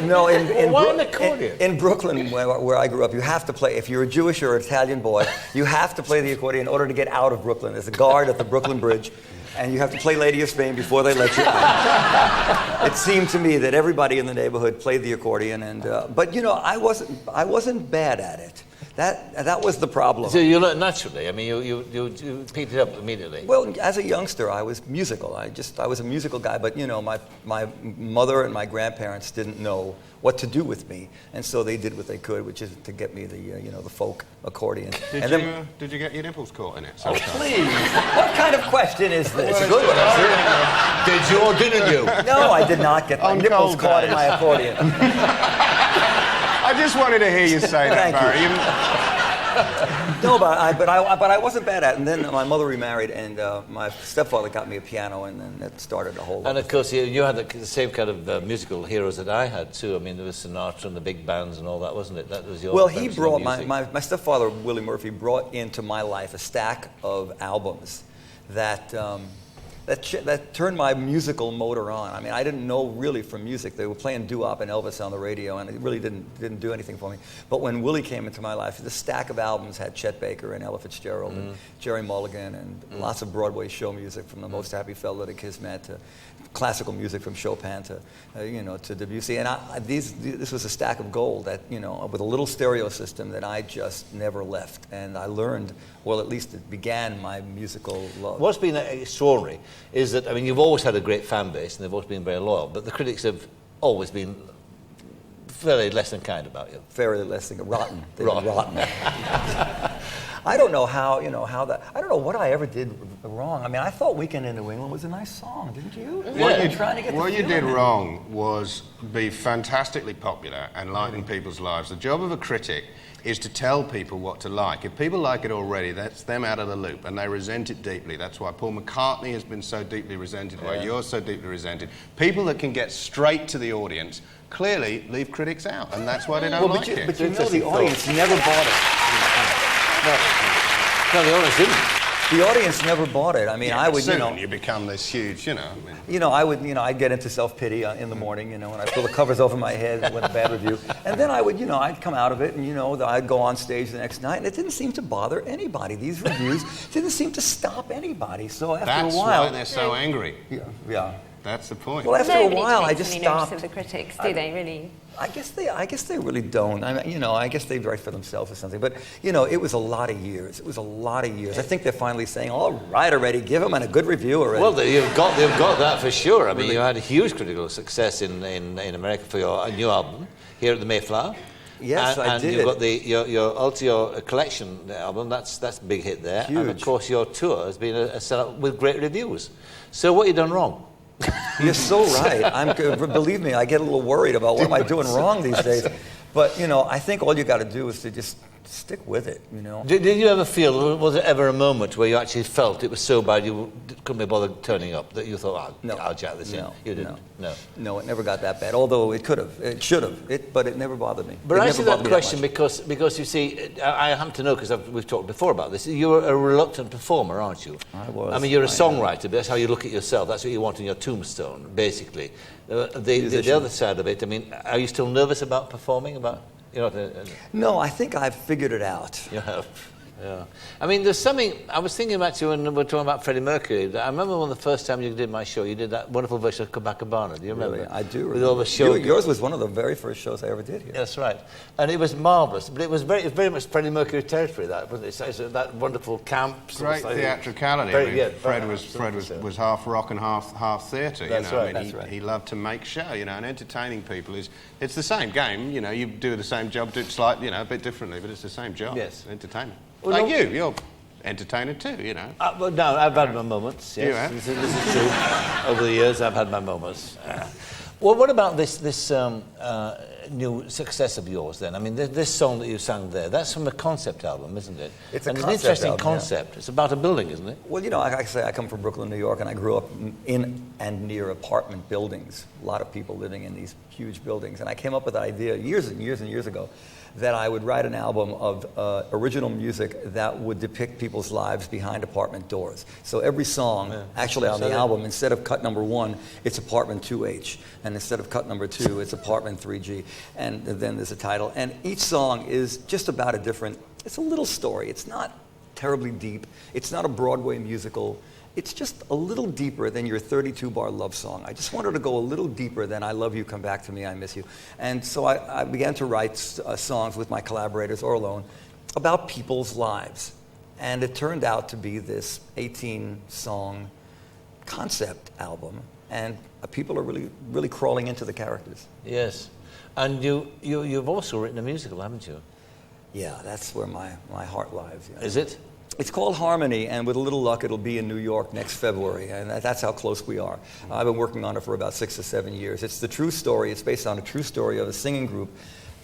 No, in Brooklyn, where I grew up, you have to play. If you're a Jewish or Italian boy, you have to play the accordion in order to get out of Brooklyn. There's a guard at the Brooklyn Bridge. And you have to play Lady of Spain before they let you out. It seemed to me that everybody in the neighborhood played the accordion, but you know, I wasn't bad at it. That was the problem. So you learned naturally. I mean, you picked it up immediately. Well, as a youngster, I was musical. I was a musical guy. But you know, my mother and my grandparents didn't know what to do with me, and so they did what they could, which is to get me the folk accordion. Did you get your nipples caught in it? Oh, please! What kind of question is this? Well, good one. Did you or didn't you? No, I did not get my nipples caught in my accordion. I just wanted to hear you say that, Barry. No, but I wasn't bad at it. And then my mother remarried, and my stepfather got me a piano, and then that started a whole lot. And of course, you had the same kind of musical heroes that I had too. I mean, there was Sinatra and the big bands and all that, wasn't it? That was your. Well, he brought my stepfather, Willie Murphy, brought into my life a stack of albums that turned my musical motor on. I mean, I didn't know really from music. They were playing doo-wop and Elvis on the radio, and it really didn't do anything for me. But when Willie came into my life, this stack of albums had Chet Baker and Ella Fitzgerald and Jerry Mulligan and lots of Broadway show music, from The Most Happy Fellow to Kismet to classical music from Chopin to to Debussy. And this was a stack of gold that with a little stereo system that I just never left. And I learned, well, at least it began my musical love. What's been extraordinary is that, I mean, you've always had a great fan base and they've always been very loyal, but the critics have always been fairly less than kind about you. Fairly less than rotten. They were rotten. I don't know how, I don't know what I ever did wrong. I mean, I thought Weekend in New England was a nice song, didn't you? What you did wrong was be fantastically popular and lighten people's lives. The job of a critic is to tell people what to like. If people like it already, that's them out of the loop, and they resent it deeply. That's why Paul McCartney has been so deeply resented, why you're so deeply resented. People that can get straight to the audience clearly leave critics out, and that's why they don't like it. But you know the audience never bought it. No, the audience didn't. The audience never bought it. I mean, I would, soon you become this huge, I'd get into self-pity in the morning, and I'd pull the covers over my head with a bad review. And then I would, I'd come out of it, and, I'd go on stage the next night, and it didn't seem to bother anybody. These reviews didn't seem to stop anybody. So after a while... That's why they're so angry. Yeah. That's the point. Well, after a while, I Nobody just takes any stopped. notice of the critics, do they, really? I guess they really don't. I mean, I guess they write for themselves or something. But, it was a lot of years. It was a lot of years. I think they're finally saying, all right already, give them a good review already. Well, they've got that for sure. I mean, you had a huge critical success in America for your new album, here at the Mayflower. Yes, I did. And you've got your collection album, that's a big hit there. Huge. And of course your tour has been a sellout with great reviews. So what have you done wrong? You're so right. Believe me, I get a little worried about what am I doing wrong these days. But, I think all you got to do is to just stick with it, Did you ever feel, was there ever a moment where you actually felt it was so bad you couldn't be bothered turning up, that you thought, I'll jack this in? You didn't? No, it never got that bad, although it could have. It should have, but it never bothered me. But I asked you that question because you see, I happen to know, because we've talked before about this, you're a reluctant performer, aren't you? I was. I mean, you're a songwriter, but that's how you look at yourself. That's what you want on your tombstone, basically. The other side of it, I mean, are you still nervous about performing? No, I think I've figured it out. You have. Yeah. I mean, there's something, I was thinking about you when we were talking about Freddie Mercury. I remember when the first time you did my show, you did that wonderful version of Copacabana. Do you remember? Really? I do remember. With all the show. Yours was one of the very first shows I ever did here. That's right. And it was marvellous. But it was very much Freddie Mercury territory, that, wasn't it? So that wonderful camp. Great theatricality. Fred was half rock and half theatre. That's right. He loved to make show, and entertaining people it's the same game. You do the same job, do it slightly, a bit differently, but it's the same job. Yes. Entertainment. Well, you're entertainer too, Well, no, I've had my moments. Yes. You have? This is true. Over the years, I've had my moments. Well, what about this new success of yours then? I mean, this song that you sang there, that's from the concept album, isn't it? It's an interesting concept. Yeah. It's about a building, isn't it? Well, like I say, I come from Brooklyn, New York, and I grew up in and near apartment buildings. A lot of people living in these huge buildings. And I came up with the idea years and years and years ago that I would write an album of original music that would depict people's lives behind apartment doors. So every song, actually on the album, instead of cut number 1, it's apartment 2H. And instead of cut number 2, it's apartment 3G. And then there's a title. And each song is just about it's a little story. It's not terribly deep. It's not a Broadway musical. It's just a little deeper than your 32-bar love song. I just wanted to go a little deeper than I love you, come back to me, I miss you. And so I began to write songs with my collaborators or alone about people's lives. And it turned out to be this 18-song concept album. And people are really, really crawling into the characters. Yes. And you've also written a musical, haven't you? Yeah, that's where my heart lies. Yeah. Is it? It's called Harmony, and with a little luck, it'll be in New York next February, and that's how close we are. I've been working on it for about 6 or 7 years. It's the true story. It's based on a true story of a singing group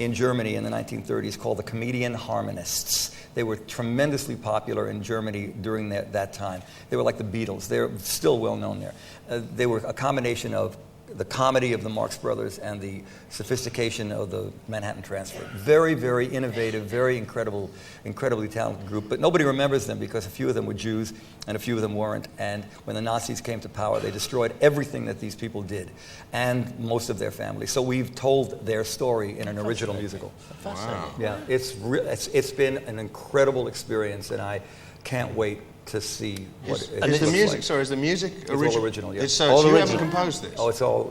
in Germany in the 1930s called the Comedian Harmonists. They were tremendously popular in Germany during that time. They were like the Beatles. They're still well known there. They were a combination of the comedy of the Marx Brothers and the sophistication of the Manhattan Transfer. Very, very innovative, very incredibly talented group. But nobody remembers them because a few of them were Jews and a few of them weren't. And when the Nazis came to power, they destroyed everything that these people did and most of their families. So we've told their story in an original musical. Fascinating. Yeah, it's been an incredible experience, and I can't wait to see what it is. The music, like. Sorry, is the music original? It's all original, yeah. So you haven't composed this? Oh, it's all.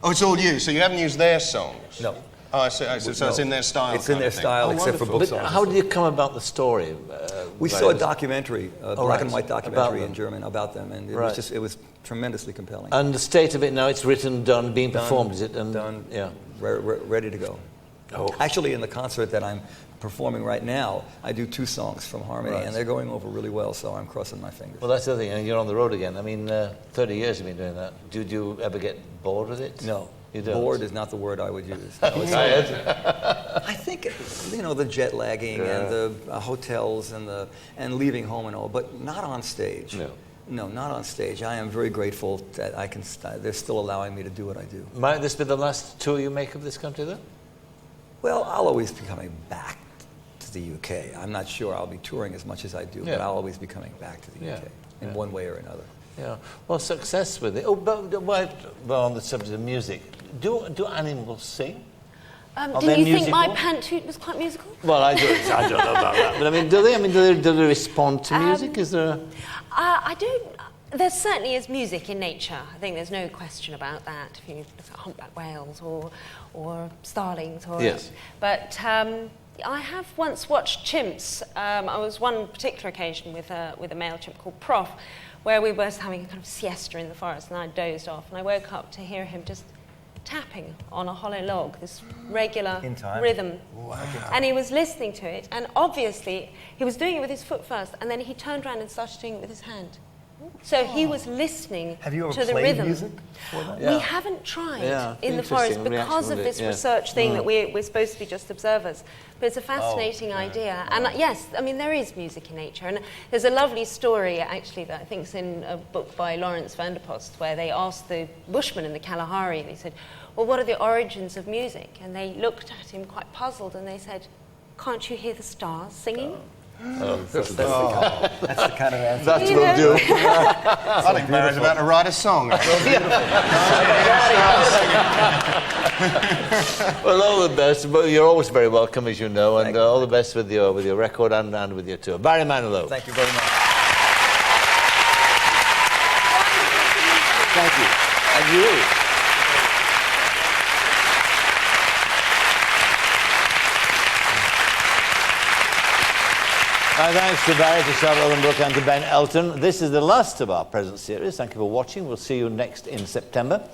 Oh, it's all you. So you haven't used their songs? No. Oh, I see. So it's in their style. It's in their style, except for book songs. How did you come about the story? We saw a documentary, black and white documentary in German about them, and it was tremendously compelling. And the state of it now, it's written, done, being performed, is it? Done, yeah. Ready to go. Actually, in the concert that I'm performing right now, I do 2 songs from Harmony, and they're going over really well, so I'm crossing my fingers. Well, that's the thing, and you're on the road again. I mean, 30 years you've been doing that. Do you ever get bored with it? No. You don't? Bored is not the word I would use. Tired? I think, the jet lagging and the hotels and leaving home and all, but not on stage. No. No, not on stage. I am very grateful that they're still allowing me to do what I do. Might this be the last tour you make of this country, then? Well, I'll always be coming back to the UK. I'm not sure I'll be touring as much as I do, but I'll always be coming back to the UK in one way or another. Yeah. Well, success with it. Oh, but on the subject of music, do animals sing? Did you think my pantsuit was quite musical? Well, I don't know about that. But I mean, do they respond to music? Is there? I don't. There certainly is music in nature. I think there's no question about that. If you look at humpback whales or starlings, But I have once watched chimps. I was one particular occasion with a male chimp called Prof, where we were having a kind of siesta in the forest, and I dozed off, and I woke up to hear him just tapping on a hollow log, this regular rhythm. Wow. And he was listening to it, and obviously he was doing it with his foot first, and then he turned around and started doing it with his hand. So he was listening to the rhythm. Have you ever played music for that? We haven't tried in the forest because of this research thing that we're supposed to be just observers. But it's a fascinating idea. And yes, I mean, there is music in nature. And there's a lovely story, actually, that I think is in a book by Lawrence van der Post, where they asked the Bushmen in the Kalahari, they said, well, what are the origins of music? And they looked at him quite puzzled, and they said, can't you hear the stars singing? That's the kind of answer. That will do. I think Barry's about to write a song. Well, all the best. You're always very welcome, as you know, and all the best with your record and with your tour. Barry Manilow. Thank you very much. Thank you. And you. Thanks to Barry, to Charlotte Ellenbrook and to Ben Elton. This is the last of our present series. Thank you for watching. We'll see you next in September.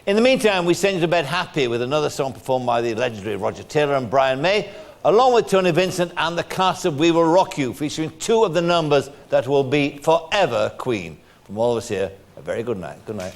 In the meantime, we send you to bed happy with another song performed by the legendary Roger Taylor and Brian May, along with Tony Vincent and the cast of We Will Rock You, featuring 2 of the numbers that will be forever Queen. From all of us here, a very good night. Good night.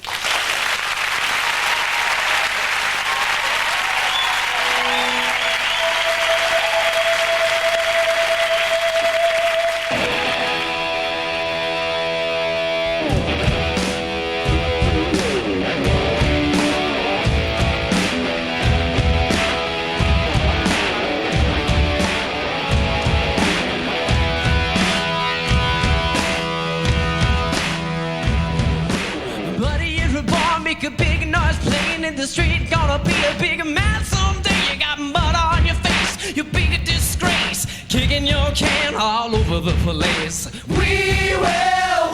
Make a big noise playing in the street. Gonna be a big man someday. You got mud on your face. You big disgrace. Kicking your can all over the place. We will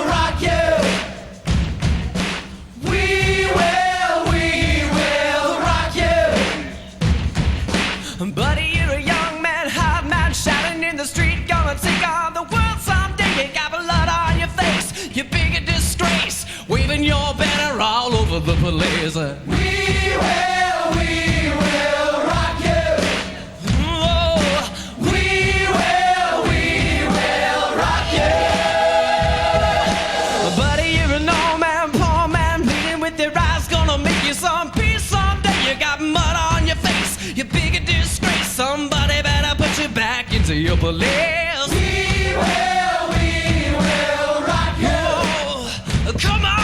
rock you. We will rock you. Buddy, you're a young man, hot man, shouting in the street. Gonna take on the world someday. You got blood on your face. You big disgrace. Waving your banner all over the place. We will rock you. Oh, we will rock you. Buddy, you're an old man, poor man, bleeding with your eyes. Gonna make you some peace someday. You got mud on your face. You big disgrace. Somebody better put you back into your place. We will rock you. Oh, come on.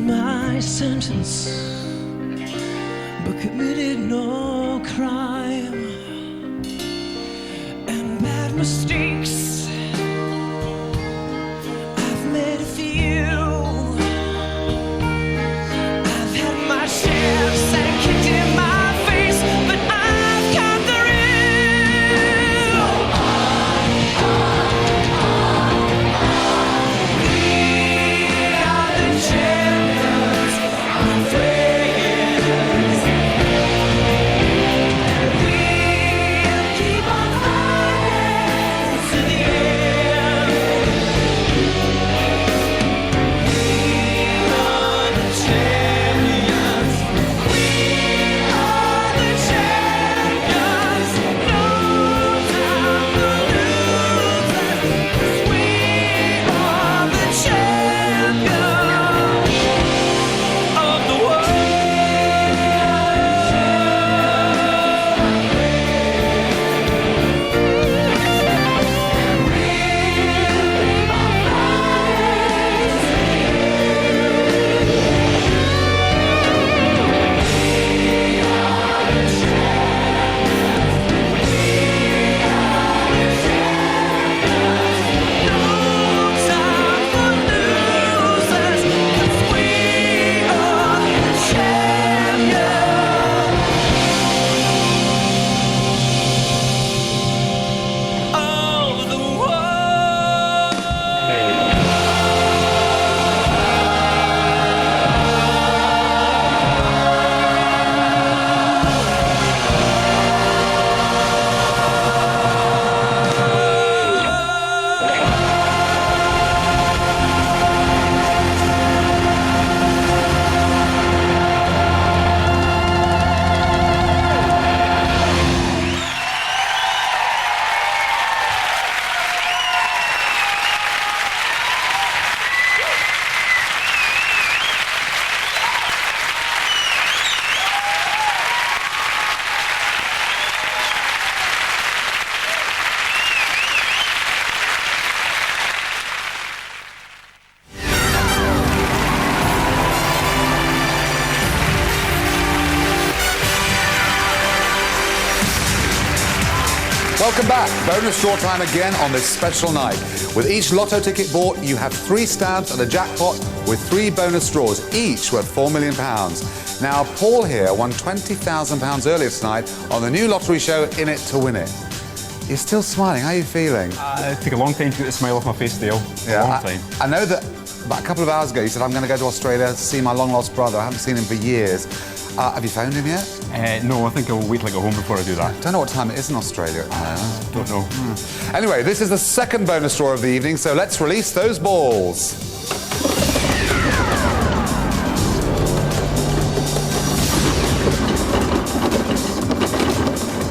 my sentence, but committed no crime. And bad mistakes, I've made a few. I've had my share and kicked in my face, but I've come through. We are the champions, we're friends, and we'll keep on fighting to the end. We are the champions, we are the champions. No time for losing, 'cause we are the champions of the world. Welcome back. Bonus draw time again on this special night. With each lotto ticket bought, you have 3 stabs at a jackpot with 3 bonus draws, each worth £4 million. Now, Paul here won £20,000 earlier tonight on the new lottery show, In It to Win It. You're still smiling. How are you feeling? It took a long time to get the smile off my face, Dale. Yeah, a long time. I know that about a couple of hours ago you said, I'm going to go to Australia to see my long-lost brother. I haven't seen him for years. Have you found him yet? No, I think I'll wait till I go home before I do that. Don't know what time it is in Australia at the moment. Don't know. Anyway, this is the second bonus draw of the evening, so let's release those balls.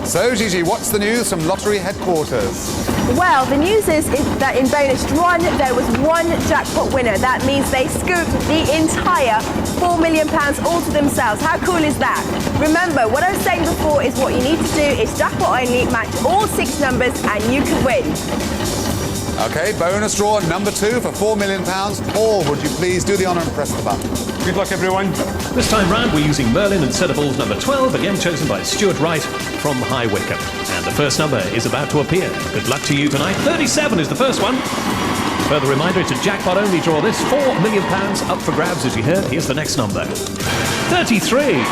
So, Gigi, what's the news from Lottery Headquarters? Well, the news is that in bonus 1 there was 1 jackpot winner. That means they scooped the entire £4 million all to themselves. How cool is that? Remember, what I was saying before is what you need to do is jackpot only, match all 6 numbers and you can win. OK, bonus draw number 2 for £4 million. Paul, would you please do the honour and press the button? Good luck, everyone. This time round, we're using Merlin and set of balls number 12, again chosen by Stuart Wright from High Wycombe. And the first number is about to appear. Good luck to you tonight. 37 is the first one. Further reminder, it's a jackpot-only draw. This £4 million up for grabs, as you heard. Here's the next number. 33.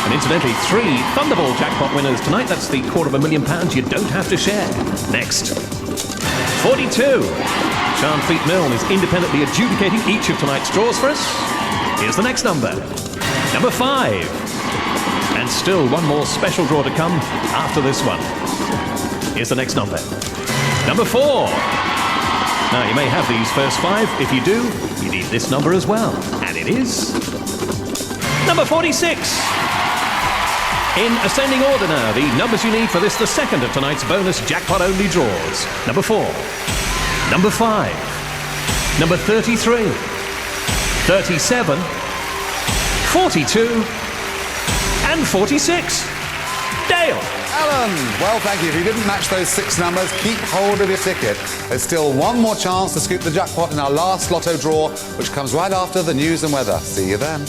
And incidentally, 3 Thunderball jackpot winners tonight. That's the £250,000 you don't have to share. Next. 42. Sean Fleet Milne is independently adjudicating each of tonight's draws for us. Here's the next number. Number 5. And still one more special draw to come after this one. Here's the next number. Number 4. Now, you may have these first 5. If you do, you need this number as well. And it is... number 46. In ascending order now, the numbers you need for this, the second of tonight's bonus jackpot-only draws. Number 4. Number 5. Number 33. 37. 42. And 46. Dale. Alan! Well, thank you. If you didn't match those 6 numbers, keep hold of your ticket. There's still one more chance to scoop the jackpot in our last lotto draw, which comes right after the news and weather. See you then.